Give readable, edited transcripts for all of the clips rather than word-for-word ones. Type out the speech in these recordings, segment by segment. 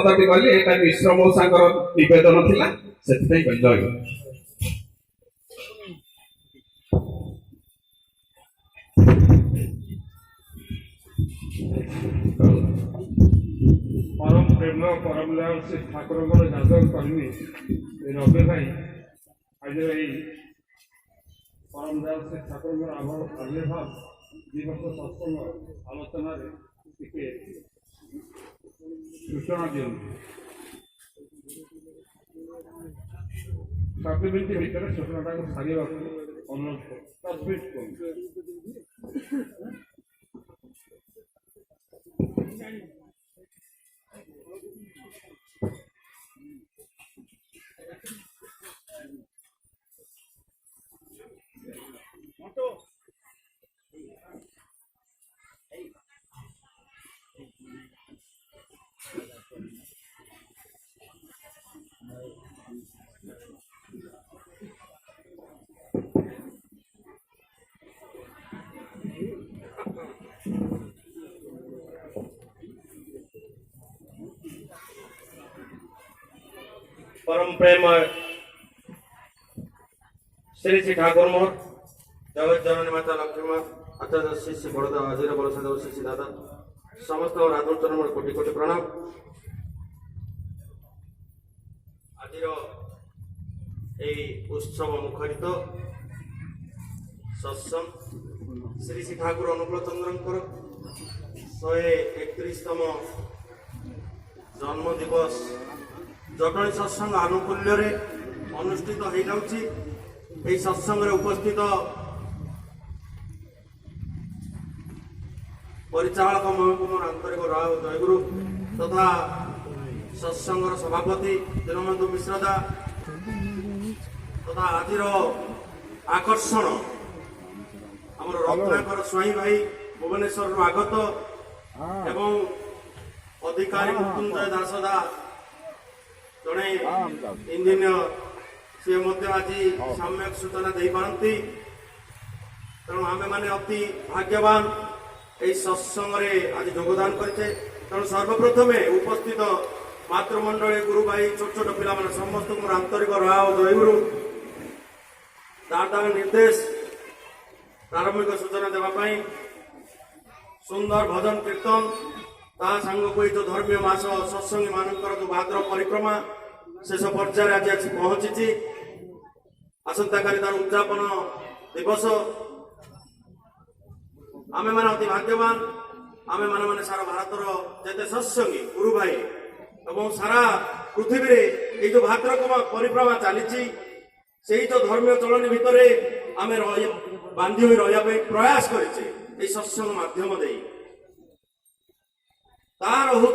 କଥାଟି କହିଲି ଏଇଟା ମିଶ୍ର ମଉସାଙ୍କର ନିବେଦନ ଥିଲା ସେଥିପାଇଁ କହିଲି ଜୟ ଗୁରୁ। परम प्रेम परम दयाल से ठाकुर जादव कर्मी रवि भाई आज परम दयाल से ठाकुर आविर्भाव दिवस सत्संग आलोचन सूचना दिखते 7 मिनट भितर सूचनाटा सारे अनुरोध कर परम प्रेम श्री श्री ठाकुर मोर जगत जननी माता लक्ष्मी आचार्य श्री श्री बड़दा आज बलसाद श्री श्री दादा समस्त राधोचरण मोर कोटि कोटि प्रणाम। आज उत्सव मुखरित सत्संग श्री श्री ठाकुर अनुकूल चंद्र 131तम जन्म दिवस जटणी सत्संग आनुकूल्य अनुष्ठित हो जाऊँगी। सत्संग उपस्थित परिचालक महकूम आंतरिक राव जयगुरु तथा सत्संग सभापति दीनबंधु मिश्रदा तथा आज आकर्षण आम रत्नाकर स्वाई भाई भुवनेश्वर आगत एवं अधिकारी मृत्युंजय दासदा जड़े इंजीनियर सी आज सम्यक सूचना दे पारती तेणु आम मैंने अति भाग्यवान यही सत्संग आज योगदान करते। तेणु सर्वप्रथम उपस्थित मातृमंडली गुरु भाई छोट छोट पिला समस्त आंतरिक राव जयगुरु दादा निर्देश प्रारंभिक सूचना देवाई सुंदर भजन कीर्तन ता सांग को जो धर्मीय मास सत्संगी मानकर जो भाद्र परिक्रमा शेष पर्यायर आज पहुंची आसंता काली तार उद्यापन दिवस आमे माने अति भाग्यवान आमे माने माने सारा भारतर जेते सत्संगी गुरु भाई एवं सारा पृथ्वी ये जो भाद्रकमा परिक्रमा चली से जो धर्मीय चलनी भितर आमे बांधी हुई रहा प्रयास करे सत्संग माध्यम दे तार हूँ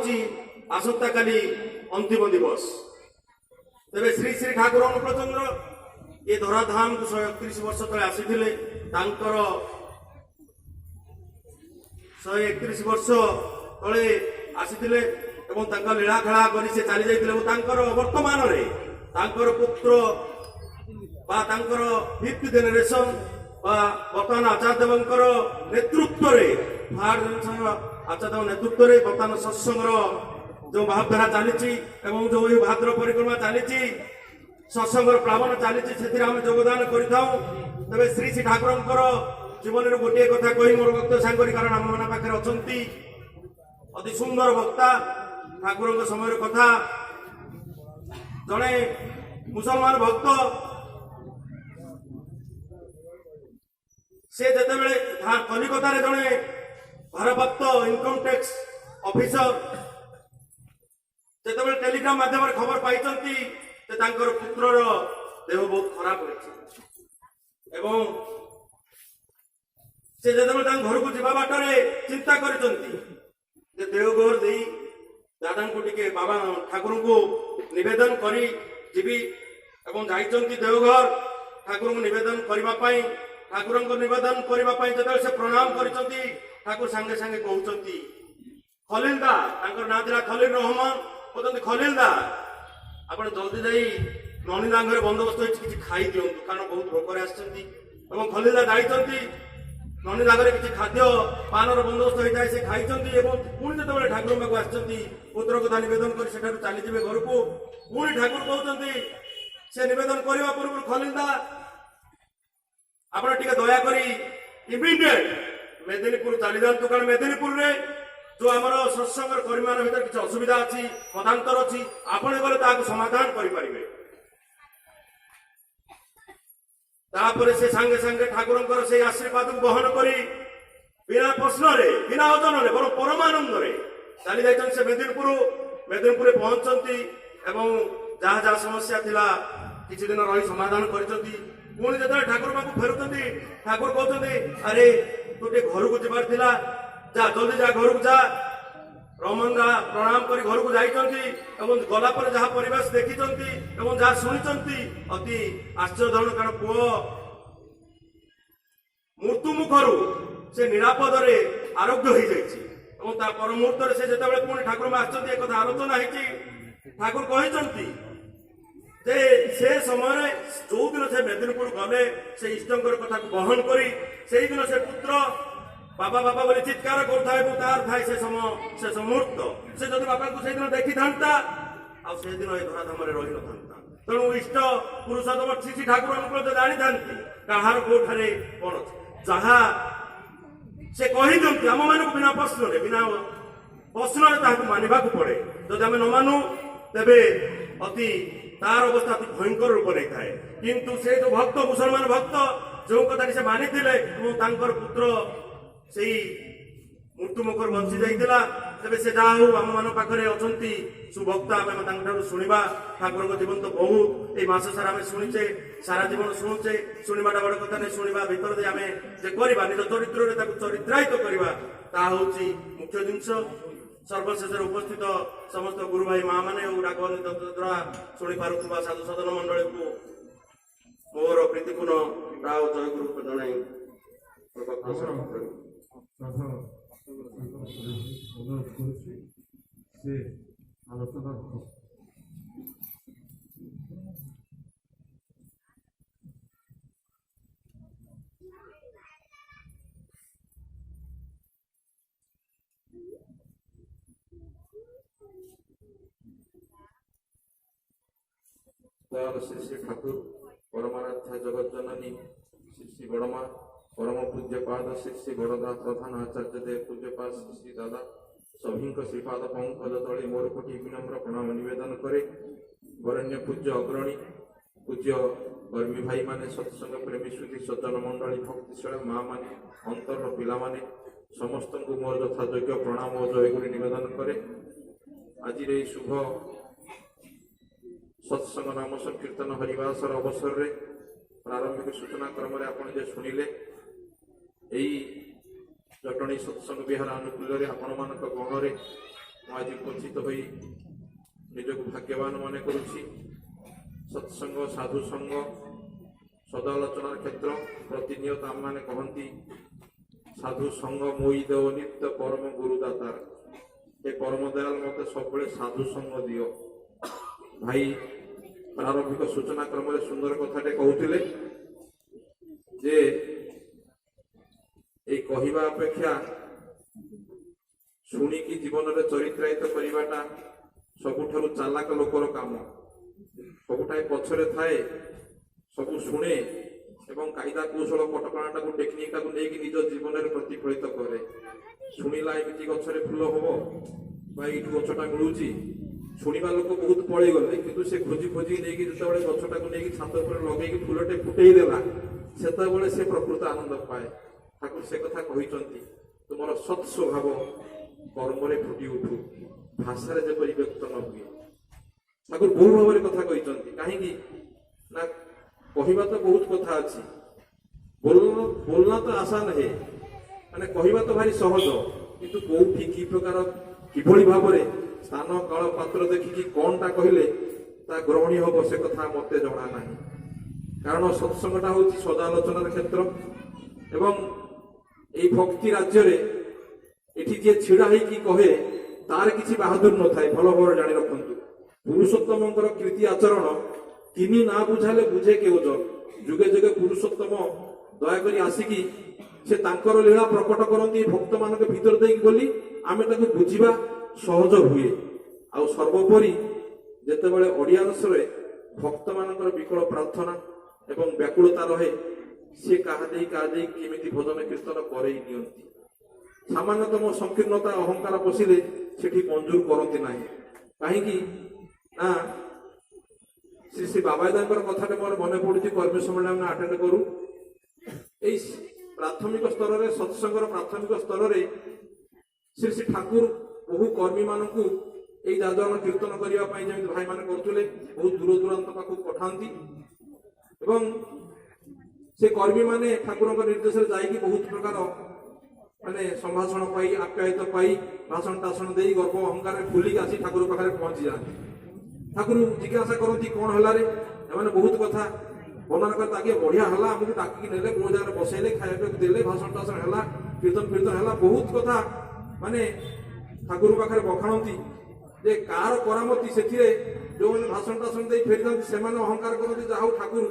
आसंता काली अंतिम दिवस। तेरे श्री श्री ठाकुर अनुकूल चंद्र ये धराधाम को 131 वर्ष तले आसीथिले तांकर 131 वर्ष तले आसीथिले एवं तांका लीला खेला करी से चली जाइथिले एवं तांकर वर्तमान रे तांकर पुत्र बा तांकर 5th जनरेशन बा वर्तमान आचार्य देवंकर नेतृत्व रे आचार्य देव नेतृत्व रे वर्तमान सत्संग जो भावधारा चली जो भाद्र परिक्रमा चली सत्संग प्लावन चली से योगदान कर श्री श्री ठाकुर जीवन में गोटे कथा कही मोर वक्त सांगरी कारण आम मान पाखे अच्छा अति सुंदर वक्ता ठाकुर समय कथा जड़े मुसलमान भक्त से जिते कलिकता जड़े भारप्राप्त इनकम टैक्स ऑफिसर जिते टेलीग्राम माध्यम खबर पाई पुत्र देह बहुत खराब हो से घर को जीवा बाटर चिंता कर देवघर दे दादा को टिके बाबा ठाकुर को निवेदन करी जीवी देवघर ठाकुर को निवेदन करने ठाकुर को निवेदन करने जो से प्रणाम कर ठाकुर सांगे सांगे कहते खलील दा ना था खलील रहमान कहते खलील दा आप जल्दी जा ननी घर बंदोबस्त किसी खाई दिंतु कारण बहुत भोकर आस खलील दा जाइंट ନନୀ ଜାଗରେ କିଛି ଖାଦ୍ୟ ପାନର ବନ୍ଦୋବସ୍ତ ହୋଇଥାଏ, ସେ ଖାଇଛନ୍ତି ଏବଂ ପୁଣି ଯେତେବେଳେ ଠାକୁରଙ୍କ ପାଖକୁ ଆସିଛନ୍ତି ପୁତ୍ର କଥା ନିବେଦନ କରି ସେଠାରୁ ଚାଲିଯିବେ ଘରକୁ, ପୁଣି ଠାକୁର କହୁଛନ୍ତି ସେ ନିବେଦନ କରିବା ପୂର୍ବରୁ ଖଲିଲଦା ଆପଣ ଟିକେ ଦୟାକରି ଇମିଡିଏଟ ମେଦିନୀପୁର ଚାଲି ଯାଆନ୍ତୁ, କାରଣ ମେଦିନୀପୁରରେ ଯୋଉ ଆମର ସତ୍ସଙ୍ଗର କର୍ମୀମାନଙ୍କ ଭିତରେ କିଛି ଅସୁବିଧା ଅଛି, ମତାନ୍ତର ଅଛି, ଆପଣ ଗଲେ ତାହାକୁ ସମାଧାନ କରିପାରିବେ। ତାପରେ ସେ ସାଙ୍ଗେ ସାଙ୍ଗେ ଠାକୁରଙ୍କର ସେଇ ଆଶୀର୍ବାଦକୁ ବହନ କରି ବିନା ପ୍ରଶ୍ନରେ ବିନା ଓଜନରେ ବରଂ ପରମାନନ୍ଦରେ ଚାଲି ଯାଇଛନ୍ତି ସେ ମେଦିନୀପୁରରେ ପହଞ୍ଚନ୍ତି ଏବଂ ଯାହା ଯାହା ସମସ୍ୟା ଥିଲା କିଛି ଦିନ ରହି ସମାଧାନ କରିଛନ୍ତି। ପୁଣି ଯେତେବେଳେ ଠାକୁର ପାଖକୁ ଫେରୁଛନ୍ତି ଠାକୁର କହୁଛନ୍ତି ଆରେ ତୁ ଟିକେ ଘରକୁ ଯିବାର ଥିଲା, ଯା ଜଲ୍ଦି ଯା ଘରକୁ ଯା। ରମଙ୍ଗା ପ୍ରଣାମ କରି ଘରକୁ ଯାଇଛନ୍ତି ଏବଂ ଗଲା ପରେ ଯାହା ପରିବେଶ ଦେଖିଛନ୍ତି ଏବଂ ଯାହା ଶୁଣିଛନ୍ତି ଅତି ଆଶ୍ଚର୍ଯ୍ୟଜନକ, କାରଣ ପୁଅ ମୃତ୍ୟୁ ମୁଖରୁ ସେ ନିରାପଦରେ ଆରୋଗ୍ୟ ହେଇଯାଇଛି ଏବଂ ତା ପର ମୁହୂର୍ତ୍ତରେ ସେ ଯେତେବେଳେ ପୁଣି ଠାକୁର ଆସିଛନ୍ତି ଏକଥା ଆଲୋଚନା ହେଇଛି। ଠାକୁର କହିଛନ୍ତି ଯେ ସେ ସମୟରେ ଯୋଉଦିନ ସେ ମେଦିନୀପୁର ଗଲେ ସେ ଇଷ୍ଟଙ୍କର କଥାକୁ ବହନ କରି ସେଇଦିନ ସେ ପୁତ୍ର ବାବା ବାବା ବୋଲି ଚିତ୍କାର କରୁଥାଏ ଏବଂ ତାର ଥାଏ ସେ ମୁହୂର୍ତ୍ତ ସେ ଯଦି ବାପାଙ୍କୁ ସେଇଦିନ ଦେଖିଥାନ୍ତା ଆଉ ସେଦିନ ଏ ଧରାଧାମରେ ରହିନଥାନ୍ତା। ତେଣୁ ଇଷ୍ଟ ପୁରୁଷୋତ୍ତମ ଶ୍ରୀ ଠାକୁରଙ୍କୁ ମଧ୍ୟ ଜାଣିଥାନ୍ତି କାହାର କୋଉଠାରେ କଣ ଅଛି, ଯାହା ସେ କହିଛନ୍ତି ଆମମାନଙ୍କୁ ବିନା ପ୍ରଶ୍ନରେ ତାହାକୁ ମାନିବାକୁ ପଡେ। ଯଦି ଆମେ ନ ମାନୁ ତେବେ ଅତି ତାର ଅବସ୍ଥା ଅତି ଭୟଙ୍କର ରୂପ ନେଇଥାଏ। କିନ୍ତୁ ସେ ଯୋଉ ଭକ୍ତ ମୁସଲମାନ ଭକ୍ତ ଯୋଉ କଥାଟି ସେ ମାନିଥିଲେ ଏବଂ ତାଙ୍କର ପୁତ୍ର ସେଇ ମୃତ୍ୟୁ ମୁଖରୁ ବଞ୍ଚି ଯାଇଥିଲା, ତେବେ ସେ ଯାହା ହଉ ଆମ ମାନଙ୍କ ପାଖରେ ଅଛନ୍ତି ସୁଭକ୍ତ, ଆମେ ତାଙ୍କଠାରୁ ଶୁଣିବା। ଠାକୁରଙ୍କ ଜୀବନ ତ ବହୁତ ଏଇ ମାସ ସାରା ଆମେ ଶୁଣିଛେ, ସାରା ଜୀବନ ଶୁଣୁଛେ, ଶୁଣିବାଟା ବଡ କଥା ନାହିଁ, ଶୁଣିବା ଭିତରେ ଦେଇ ଆମେ ଯେ କରିବା ନିଜ ଚରିତ୍ରରେ ତାକୁ ଚରିତ୍ରାୟିତ କରିବା ତାହା ହଉଛି ମୁଖ୍ୟ ଜିନିଷ। ସର୍ବଶେଷରେ ଉପସ୍ଥିତ ସମସ୍ତ ଗୁରୁ ଭାଇ ମା ମାନେ ଓ ଡାକବନ୍ଧୁ ଦ୍ୱାରା ଶୁଣିପାରୁଥିବା ସାଧୁ ସଦନ ମଣ୍ଡଳୀକୁ ମୋର ପ୍ରୀତିପୂର୍ଣ୍ଣ ରାଓ ଜୟଗୁରୁ ଜଣାଇ অনুরোধ করেছি সে আলোচনা श्री श्री ठाकुर परमाराध्या जगत जननी श्री श्री बड़मा परम पूज्यपाद श्री श्री बड़दा प्रधान आचार्य देव पूज्यपाद श्री श्री दादा सभी श्रीपाद पंकज तले मोर कोटि विनम्र प्रणाम निवेदन करे। वरण्य पूज्य अग्रणी पूज्य कर्मी भाई माने सत्संग प्रेमी श्रुति सज्जन मंडली भक्तिशाल माँ माने अंतर पिला माने समस्त को मोर यथायोग्य प्रणाम और जयगुरी निवेदन करे। आज शुभ सत्संग नाम संकीर्तन हरिवासर अवसर रे प्रारंभिक सूचना क्रम आपन जे सुनिले एई जटणी सत्संग विहार अनुकूल आपण मान गहन आज उपस्थित हो निजक भाग्यवान मन करुछि। सत्संग साधु संग सदालोचनार क्षेत्र प्रतिनियत आम मैंने कहती साधु संग मोई देव नित्य परम गुरुदातार हे परम दयाल मत सब साधु संग दियो। भाई प्रारंभिक सूचना क्रम सुंदर कथाटे कहते जे कहवा अपेक्षा शुणिकी जीवन में चरित्रायित करवाटा सबुठारु चालाक लोकर काम। सबुठाए पछरे थाए सब शुणे एवं कायदा कौशल कटकणा को टेक्निक को लेकिन निज जीवन में प्रतिफलित करे। शुणिला एमती गछरे फूल हम ये गछटा मिलूची शुणा लोक बहुत पलि गले कि से खोजी खोजी नहीं जो गछटा को लेकिन छात पर लगे फूलटे फुटई देला से प्रकृत आनंद पाए। ठाकुर से कथा कहते तुम सत् स्वभाव कर्म फुटी उठू भाषा जेपरी व्यक्त न हुए। ठाकुर बहु भाव कथा कहते कहीं ना कहवा तो बहुत कथा अच्छी बोलना तो आसान है माने कहवा तो भारी सहज किंतु कौटी कि प्रकार किभली भाव स्थान काल पात्र देखिकी कौनटा कहले ता ग्रहणीय हम से कथा मत जना ना। कारण सत्संगटा हूँ सदालोचनार क्षेत्र एवं ये भक्ति राज्य रे एठी जे छिड़ा ही की कहे तार किसी बहादुर न थाए भल भाव जानी रखु। पुरुषोत्तमंकर कीर्ति आचरण किनी ना बुझाले बुझे के ओजन जुगे जुगे पुरुषोत्तम दयाकरी आसिकी ସେ ତାଙ୍କର ଲୀଳା ପ୍ରକଟ କରନ୍ତି ଭକ୍ତମାନଙ୍କ ଭିତରେ ଦେଇକି ବୋଲି ଆମେ ତାକୁ ବୁଝିବା ସହଜ ହୁଏ। ଆଉ ସର୍ବୋପରି ଯେତେବେଳେ ଅଡିଆନ୍ସରେ ଭକ୍ତମାନଙ୍କର ବିକଳ ପ୍ରାର୍ଥନା ଏବଂ ବ୍ୟାକୁଳତା ରହେ, ସେ କାହା ଦେଇ କେମିତି ଭଜନ କୀର୍ତ୍ତନ କରେଇ ନିଅନ୍ତି। ସାମାନ୍ୟତମ ସଂକୀର୍ଣ୍ଣତା ଅହଙ୍କାର ପଶିଲେ ସେଠି ମଞ୍ଜୁର କରନ୍ତି ନାହିଁ। କାହିଁକି ନା ଶ୍ରୀ ଶ୍ରୀ ବାବାଦାଙ୍କର କଥାଟେ ମୋର ମନେ ପଡୁଛି। କର୍ମୀ ସମ୍ମିଳନୀ ଆଟେଣ୍ଡ କରୁ, ଏଇ ପ୍ରାଥମିକ ସ୍ତରରେ ସତ୍ସଙ୍ଗର ପ୍ରାଥମିକ ସ୍ତରରେ ଶ୍ରୀ ଶ୍ରୀ ଠାକୁର ବହୁ କର୍ମୀ ମାନଙ୍କୁ ଏଇ ଯାଜନ କୀର୍ତ୍ତନ କରିବା ପାଇଁ ଯେମିତି ଭାଇମାନେ କରୁଥିଲେ ବହୁତ ଦୂର ଦୂରାନ୍ତ ପାଖକୁ ପଠାନ୍ତି ଏବଂ ସେ କର୍ମୀ ମାନେ ଠାକୁରଙ୍କ ନିର୍ଦ୍ଦେଶରେ ଯାଇକି ବହୁତ ପ୍ରକାର ମାନେ ସମ୍ଭାଷଣ ପାଇ ଆପ୍ୟାୟିତ ପାଇ ଭାଷଣ ଟାଷଣ ଦେଇ ଗର୍ବ ଅହଙ୍କାରରେ ଫୁଲିକି ଆସି ଠାକୁର ପାଖରେ ପହଞ୍ଚି ଯାଆନ୍ତି। ଠାକୁର ଜିଜ୍ଞାସା କରନ୍ତି କଣ ହେଲାରେ, ଏମାନେ ବହୁତ କଥା ବର୍ଣ୍ଣନା କରି ତାକେ ବଢିଆ ହେଲା, ଆମକୁ ଡାକିକି ନେଲେ, କୋଉ ଜାଗାରେ ବସେଇଲେ, ଖାଇବାକୁ ଦେଲେ, ଭାଷଣ ଟାଷଣ ହେଲା, କୀର୍ତ୍ତନ ହେଲା, ବହୁତ କଥା ମାନେ ଠାକୁର ପାଖରେ ବଖାଣନ୍ତି ଯେ କାହାର କରାମତି ସେଥିରେ ଯୋଉମାନେ ଭାଷଣ ଟାଷଣ ଦେଇ ଫେରିଥାନ୍ତି ସେମାନେ ଅହଙ୍କାର କରନ୍ତି ଯାହା ହଉ ଠାକୁର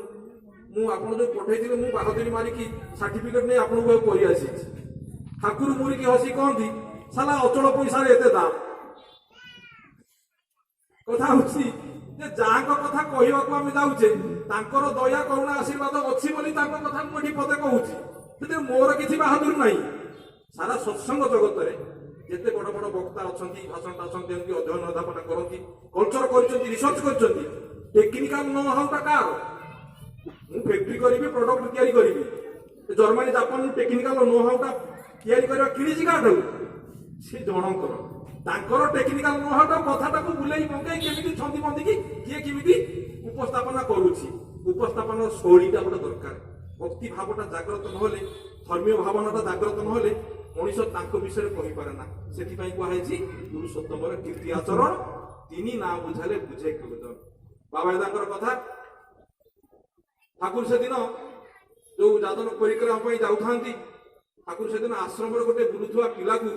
ମୁଁ ଆପଣ ଯୋଉ ପଠେଇଥିଲେ ମୁଁ ବାହାଦୁରୀ ମାରିକି ସାର୍ଟିଫିକେଟ ନେଇ ଆପଣଙ୍କୁ ଆଉ କରି ଆସିଛି। ଠାକୁର ମୁରିକି ହସି କହନ୍ତି ସାଲା ଅଚଳ ପଇସାରେ ଏତେ ଦାମ। କଥା ହଉଛି ଯେ ଯାହାଙ୍କ କଥା କହିବାକୁ ଆମେ ଯାଉଛେ ତାଙ୍କର ଦୟା କରୁଣା ଆଶୀର୍ବାଦ ଅଛି ବୋଲି ତାଙ୍କ କଥା ମୁଁ ଏଠି ପଦେ କହୁଛି, ସେଥିରେ ମୋର କିଛି ବାହାଦୁର ନାହିଁ। ସାରା ସତ୍ସଙ୍ଗ ଜଗତରେ ଯେତେ ବଡ ବଡ ବକ୍ତା ଅଛନ୍ତି, ଭାଷଣ ଟାଷଣ ଦିଅନ୍ତି, ଅଧ୍ୟୟନ ଅଧ୍ୟାପନା କରନ୍ତି, କଲଚର କରିଛନ୍ତି, ରିସର୍ଚ୍ଚ କରିଛନ୍ତି, ଟେକ୍ନିକାଲ ନ ହାଉଟା କାହାର? ମୁଁ ଫ୍ୟାକ୍ଟ୍ରି କରିବି, ପ୍ରଡକ୍ଟ ତିଆରି କରିବି, ଜର୍ମାନୀ ଜାପାନରୁ ଟେକ୍ନିକାଲ ନ ହାଉଟା ତିଆରି କରିବା କିଣିଛି କାହାଠାରୁ? ସେ ଜଣଙ୍କର ତାଙ୍କର ଟେକ୍ନିକାଲ ନ ହାଉଟା କଥାଟାକୁ ବୁଲେଇ ପକେଇ କେମିତି ଛନ୍ଦି ମନ୍ଦିକି କିଏ କେମିତି ଉପସ୍ଥାପନା କରୁଛି। ଉପସ୍ଥାପନାର ଶୈଳୀଟା ଗୋଟେ ଦରକାର। ଭକ୍ତି ଭାବଟା ଜାଗ୍ରତ ନହେଲେ, ଧର୍ମୀୟ ଭାବନାଟା ଜାଗ୍ରତ ନହେଲେ ମଣିଷ ତାଙ୍କ ବିଷୟରେ କହିପାରେ ନା। ସେଥିପାଇଁ କୁହାଯାଇଛି ପୁରୁଷୋତ୍ତମର କୀର୍ତ୍ତି ଆଚରଣ ତିନି ନା ବୁଝାଲେ ବୁଝେ କେଉଁଜନ। ବାବାଦାଙ୍କର କଥା ଠାକୁର ସେଦିନ ଯୋଉ ଯାଦନ ପରିକ୍ରମା ପାଇଁ ଯାଉଥାନ୍ତି, ଠାକୁର ସେଦିନ ଆଶ୍ରମରେ ଗୋଟେ ବୁଲୁଥିବା ପିଲାକୁ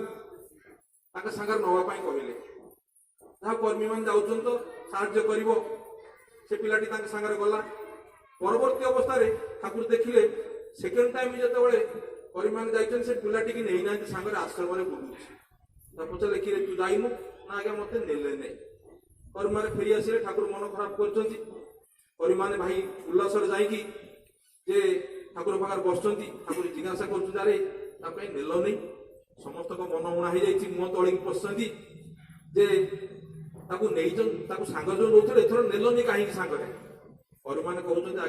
ତାଙ୍କ ସାଙ୍ଗରେ ନବା ପାଇଁ କହିଲେ। ଯାହା କର୍ମୀ ମାନେ ଯାଉଛନ୍ତି ତ ସାହାଯ୍ୟ କରିବ, ସେ ପିଲାଟି ତାଙ୍କ ସାଙ୍ଗରେ ଗଲା। ପରବର୍ତ୍ତୀ ଅବସ୍ଥାରେ ଠାକୁର ଦେଖିଲେ ସେକେଣ୍ଡ ଟାଇମ ଯେତେବେଳେ କର୍ମୀ ମାନେ ଯାଇଛନ୍ତି ସେ ପିଲାଟିକି ନେଇନାହାନ୍ତି, ସାଙ୍ଗରେ ଆଶ୍ରମରେ ବୁଲୁଛି। ତା ପଚାରିଲେ କିରେ ତୁ ଯାଇନୁ? ନା ଆଜ୍ଞା ମତେ ନେଲେ ନାଇଁ। କର୍ମୀ ମାନେ ଫେରି ଆସିଲେ, ଠାକୁର ମନ ଖରାପ କରିଛନ୍ତି। କର୍ମୀ ମାନେ ଭାଇ ଉଲ୍ଲାସରେ ଯାଇକି ଯେ ଠାକୁର ପାଖରେ ବସୁଛନ୍ତି, ଠାକୁର ଜିଜ୍ଞାସା କରୁଛନ୍ତି ଆରେ ତା ପାଇଁ ନେଲନି? ସମସ୍ତଙ୍କ ମନ ମୁଣା ହେଇଯାଇଛି, ମୁହଁ ତଳିକି ପଶିଛନ୍ତି ଯେ ତାକୁ ନେଇଛନ୍ତି, ତାକୁ ସାଙ୍ଗରେ ଯୋଉ ନଉଥିଲେ ଏଥର ନେଲନି କାହିଁକି ସାଙ୍ଗରେ? କର୍ମୀ ମାନେ କହୁଛନ୍ତି